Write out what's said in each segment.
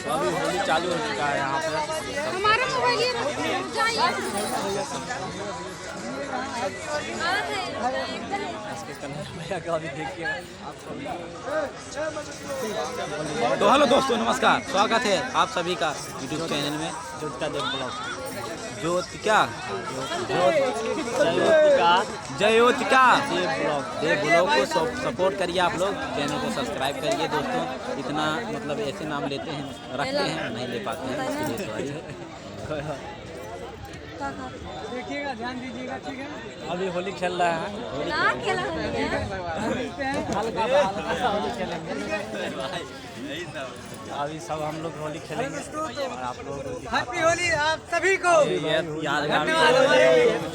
अभी होली चालू हो चुका है यहाँ पे। हमारा मोबाइल भैया का अभी देखिए तो हेलो दोस्तों, नमस्कार, स्वागत है आप सभी का यूट्यूब चैनल में ज्योतिका देव ब्लॉग। ज्योतिका देव ब्लॉग को सपोर्ट करिए आप लोग, चैनल को सब्सक्राइब करिए दोस्तों। इतना मतलब ऐसे नाम लेते हैं, रखते हैं, नहीं ले पाते हैं, इसके लिए सॉरी। देखिएगा, ध्यान दीजिएगा, ठीक है। अभी होली खेल रहा है, होली खेलेंगे। अभी सब हम लोग होली खेलेंगे और आप लोग हैप्पी होली आप सभी को। यादगार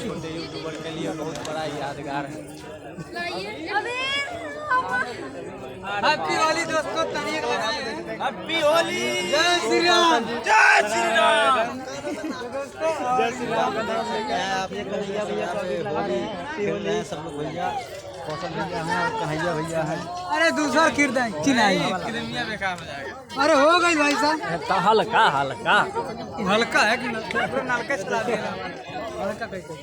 छोटे यूट्यूबर के लिए बहुत बड़ा यादगार है। हैप्पी होली दोस्तों, तनिक लगाएं। हैप्पी होली, जय श्री राम, जय श्री राम। जय श्री राम का नाम लेके आए आप। ये कन्हैया भैया का भी लगा रहे हैं। हैप्पी होली सब लोग, भैया कौशल भैया हैं, कन्हैया भैया हैं। अरे दूसरा किरदार चिनाई किरमिया बेकार हो जाएगा। अरे हो गई भाई साहब, हल्का हल्का हल्का है कि नलका चला देना हल्का कैसे।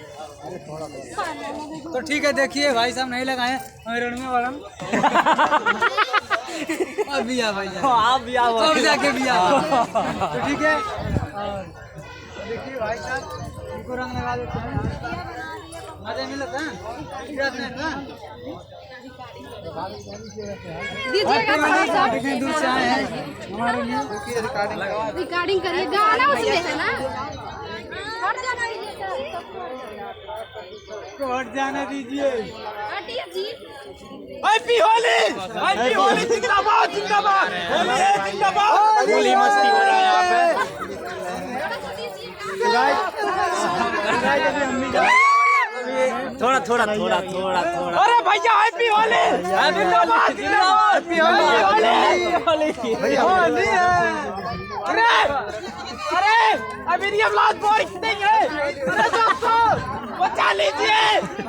तो ठीक है, देखिए भाई साहब नहीं लगाए रणमे वाला अब बिया भाई आप भी आओ, अब जाके बिया। तो ठीक है, देखिए भाई साहब इनको रंग लगा देते हैं, मजा मिलता है कितने दूर से आए हैं हमारे लिए। रिकॉर्डिंग करिए, गाना उसमें है ना। हट जाना दीजिए। हटिए जी। हैप्पी होली, हैप्पी होली, जिंदाबाद जिंदाबाद, होली है जिंदाबाद। होली मस्ती हो रहा है यहाँ पे। थोड़ा थोड़ा थोड़ा थोड़ा थोड़ा। अरे भैया हैप्पी होली, जिंदाबाद जिंदाबाद, हैप्पी होली, होली है। अरे अरे अभी ये ब्लाउज बॉयज नहीं है। अरे दोस्तों बचा लीजिए,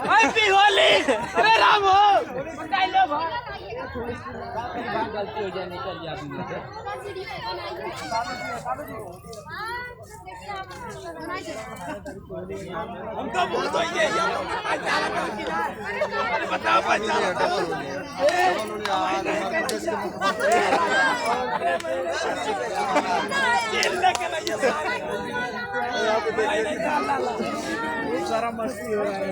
हैप्पी होली। अरे राम हो बचा लो भाई, गलती हो जाए निकल जाए। हमको बहुत हो ये बताओ सारा मस्ती हो रहा है।